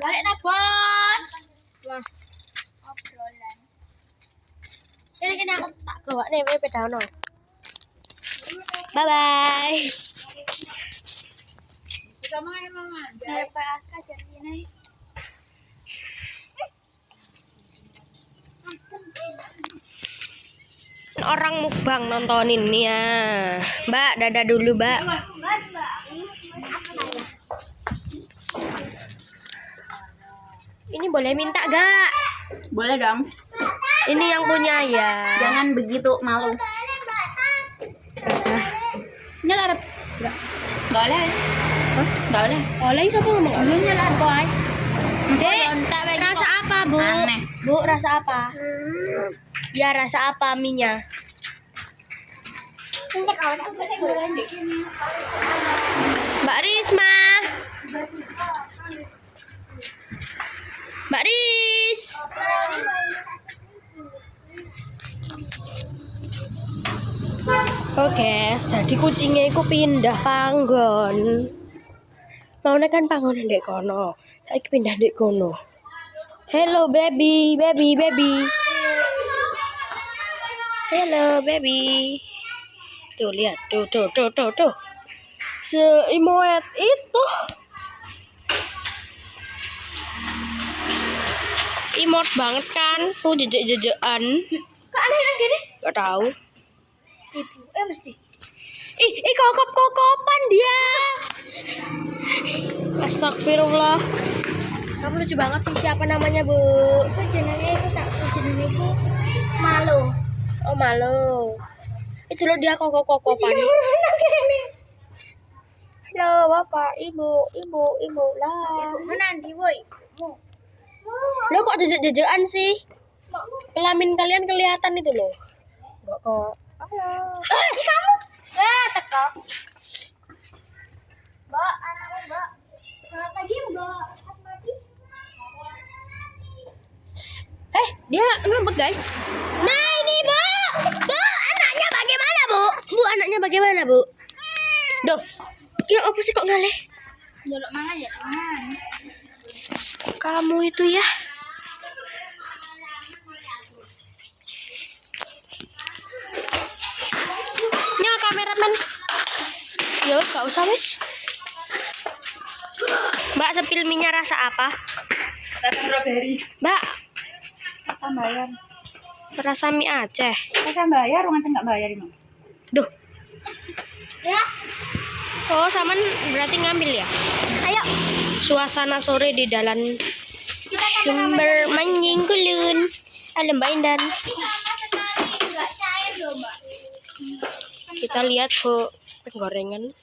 Balik ta, Bos. Wah. Obrolan. Kene aku tak gawakne wae pedaono. Bye bye. Sama emang aja. Sampai Aska jadi ini. Orang mukbang nontonin nih ya. Mbak, dadah dulu, Mbak. Ini boleh minta gak? Boleh dong. Ini yang punya ya. Jangan begitu malu. Ini larap. Enggak. Enggak boleh. Hah? Enggak boleh. Oleh siapa ngomong? Oleh nyelan kok ay. Dek, rasa apa, Bu? Aneh. Bu, rasa apa? Ya, rasa apa minyak? Mbak Risma. Mbak Ris. Oke, jadi kucingnya itu pindah panggon. Mau kan panggonan dek kono. Saya pindah dek kono. Hello baby, baby, baby. Hello baby. Tuh lihat, tuh. Seimoet itu. Imut banget kan? Tuh jejak-jejekan. Kok aneh gini? Gak tahu. Ibu, mesti. Ih kokop-kokopan dia. Astagfirullah. Kamu lucu banget sih. Siapa namanya, Bu? Itu jenenge itu malu. Oh, malu. Itu loh dia kokop-kokopan. Halo, Bapak, Ibu lah. Menandi woi. Lo kok jejak-jejekan sih? Kelamin kalian kelihatan itu loh. Enggak kok. Halo. Si kamu? Teko. Mbak, anakku, Mbak. Selamat pagi, Mbak. Selamat pagi. Dia ngambek, guys. Nah, ini, Bu. Bu, anaknya bagaimana, Bu? Bu, anaknya bagaimana, Bu? Duh. Ya apa sih kok ngaleh? Jolok mangan ya, mangan. Kamu itu ya. Nya kameramen. Yo, gak usah wis. Mbak, sepil minyak rasa apa? Rasa strawberry. Mbak, Rasa bayar. rasa mie Aceh. Rasa bayar, orang enggak bayar ini. Duh. Ya. Oh, saman berarti ngambil ya? Ayo. Suasana sore di Dalan Sumber Manjingkulun. Ada Mbak Indan. Enggak cair loh, Mbak. Kita lihat kok penggorengan.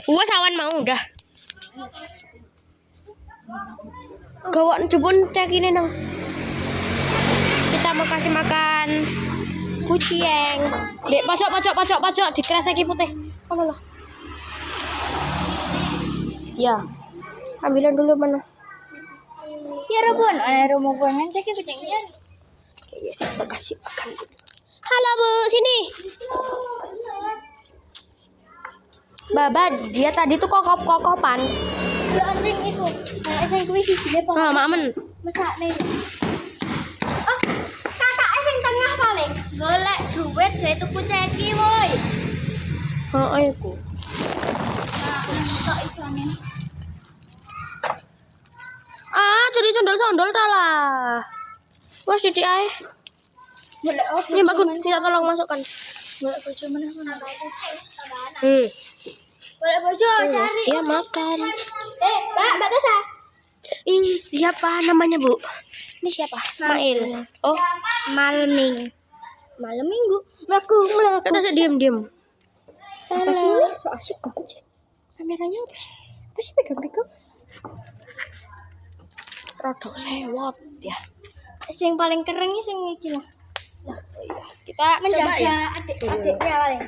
Sawan mau udah. Gawak jebun cek ini dong. Kita mau kasih makan kucing. Dek, pojok dikreseki putih. Mana loh? Ya. Ambilan dulu mana? Ya Robon, rumah pengen cek kucingnya. Yes, kita kasih makan dulu. Halo Bu, sini. Baba, dia tadi tuh kokop-kokopan. Lah sing iku. Anak sing kuwi sijine po. Ah, Mamen. Mesakne. Oh, kakake sing tengah paling. Golek duit saya tuku ceki woi. Oh, aku. Nah, kok isone. Jadi sondol-sondol ta lah. Wes cuci ae. Golek opo? Ini bagus, minta tolong masukkan. Golek bojo meneh ngono. Golek bojo cari. Dia makan. Mbak Tessa. Ini siapa namanya, Bu? Ini siapa? Ismail. Oh, Malam Minggu. Laku. kita sih diam-diam. Apa sih ini? So asik banget sih. Kameranya apa sih? Apa sih pegang-pegang? Rodok sewot ya. Sing paling keren ini sing iki lah. Kita Menjaga coba ya. adik-adiknya paling.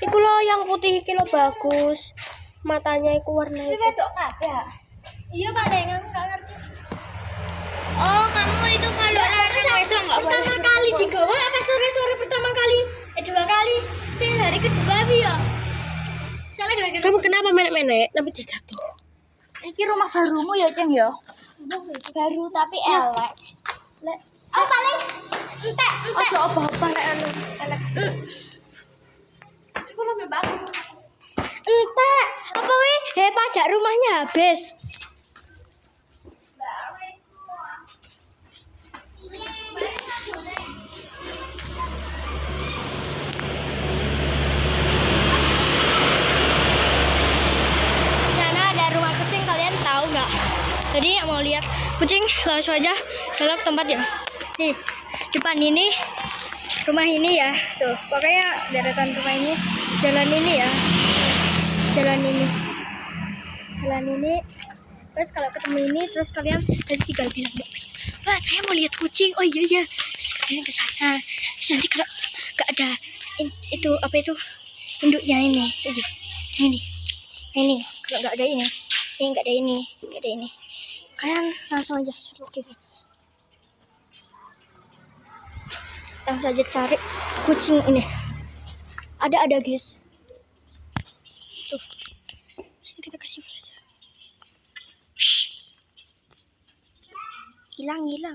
Iku loh yang putih iki loh bagus. Matanya iku warna Ini itu. wedok kabeh. Iya paling aku enggak ngerti. Oh, kamu itu kalau itu enggak pertama kali digawa apa sore-sore pertama kali? Dua kali. Sing hari kedua bi ya. Soalnya gara-gara Kamu kenapa menek-menek? Nanti dia jatuh. iki rumah barumu ya, Ceng ya? Baru tapi elek. Lek, oh paling entek. Ojo apa-apa nek anu elek sih. Iku lebih baru. Entek. Apa wi? Pajak rumahnya habis. Nana ada rumah kucing, kalian tahu nggak? Jadi yang mau lihat kucing langsung aja selok tempat ya. Nih depan ini rumah ini ya, tuh pokoknya deretan rumah ini, jalan ini ya, jalan ini. Terus kalau ketemu ini, terus kalian nanti tinggal bilang, wah saya mau lihat kucing. Oh iya, terus kalian ke sana. Terus nanti kalau nggak ada itu apa itu induknya ini kalau nggak ada ini nggak ada ini, kalian langsung aja selok gitu. Langsung aja cari kucing ini. Ada guys. Tuh. Sini kita kasih flash. Hilang ya.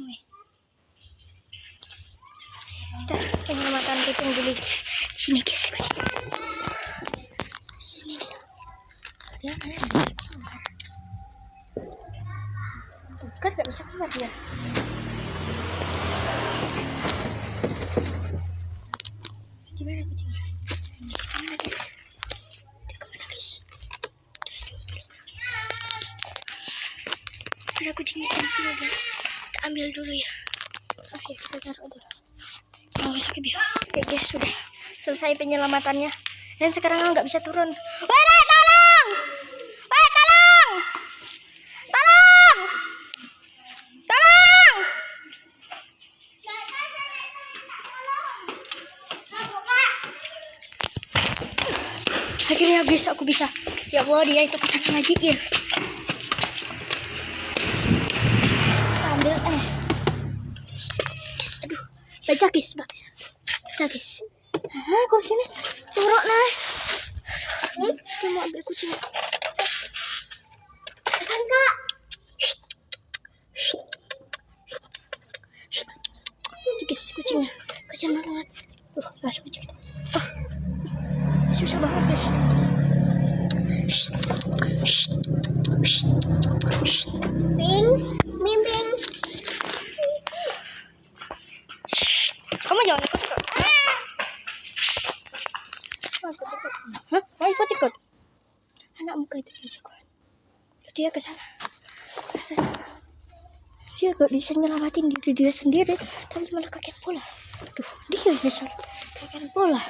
Kita penyelamatan kucing dulu guys. Sini guys. Sini. Ya, kan nggak bisa keluar dia. Gimana kucingnya? Mana guys? Dia kemana guys? Ada kucingnya tampil guys. Kita ambil dulu ya. Maaf ya, kita taruh dulu. Oh sakit ya. Oke guys, sudah selesai penyelamatannya. Dan sekarang nggak bisa turun. Woi, tolong! Woi, tolong! Tolong! Tolong! Akhirnya guys aku bisa. Ya Allah, dia itu kesana lagi guys. Ambil aduh, baca guys. Kursinya turun nah. Kita mau ambil kucing. Kan kak. Ini guys kucingnya. Kasihan banget. Masuk kucing. Susah banget guys. Ping. Kamu jangan ikut. Hah? Mau ikut? Anak muka itu bisa kan? Dia ke sana. Dia gak bisa nyelamatin diri dia sendiri, tapi malah kaget bola. Tuh, dia bisa kaget bola.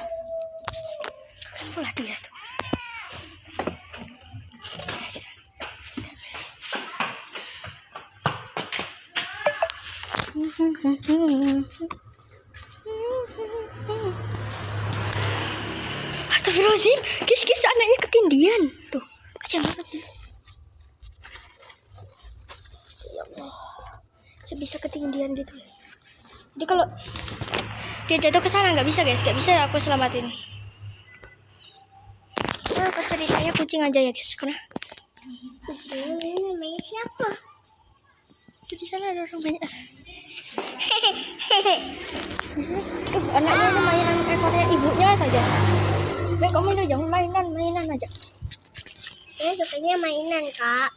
Dia tuh. Astagfirullahaladzim, guys, anaknya ketindihan. Tuh, kasihan banget dia. Ya Allah, sebisa ketindihan gitu. Jadi kalau dia jatuh ke sana nggak bisa guys, nggak bisa aku selamatin. Nah, pas ceritanya kucing aja ya guys, karena kucing ini namanya siapa? Tuh di sana ada orang banyak. Anaknya itu mainan ekornya ibunya saja. Kamu saja mainan aja. Sukanya mainan kak.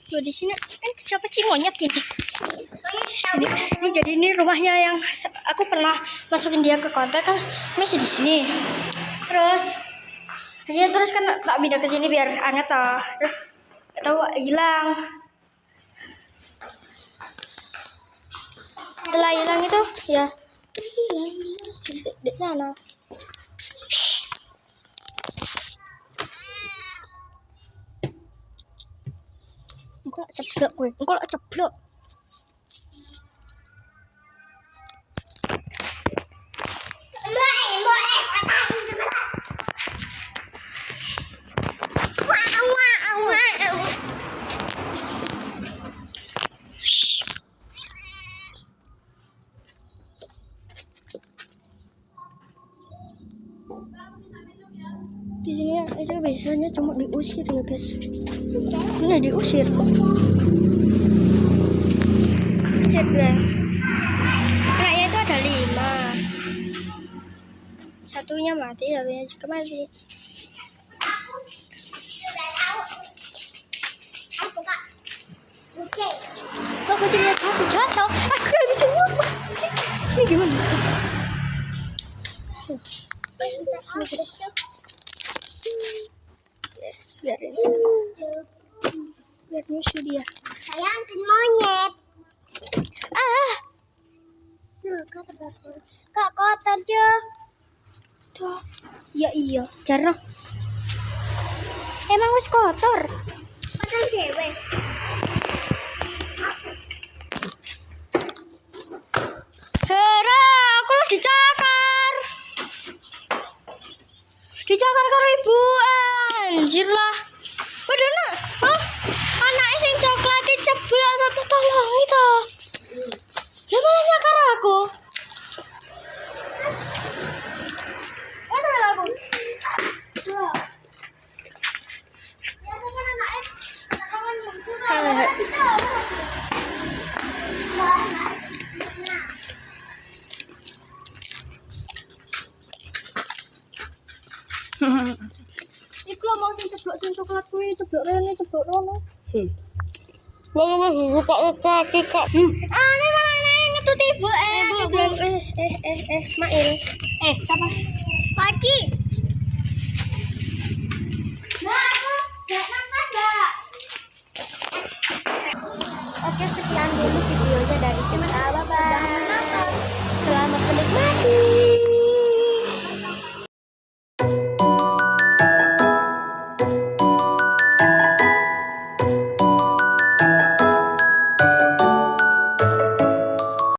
Tuh di sini siapa sih monyet ini? Ini jadi ini rumahnya yang aku pernah masukin dia ke kontak kan masih di sini. Terus kan tak pindah ke sini biar anget toh. Terus tahu hilang. Setelah hilang itu ya di sana. Engkau ceplok. Di sini itu biasanya cuma diusir ya guys. Ini diusir. Usir dua. Anaknya itu ada 5. Satunya mati, satunya juga mati. Kok kucingnya aku jatuh? Aku nggak bisa nyumpah. Ini gimana? Yes, biarin. Biar nyusu dia. Sayang, monyet. Ah, Kak kotor Jo. tuh. Ya iya, jarang. Emang wis kotor. Kotor dewe. Hera, aku lo dicakar. Dicakar karo ibu. Anjir lah. Waduh nak, hah? Anaknya sing coklat cebul atau tolong itu. Ya malah nyakar aku. Iku lo mau sing coklat kuwi, ceblok rene, ceblok rono. Wong buka kaki kak. Ane malah nek ngetut ibu Mail. siapa? Paci. Mbak, Mbak. Oke, sekian dulu videonya dari kita. Bye-bye. Selamat menikmati.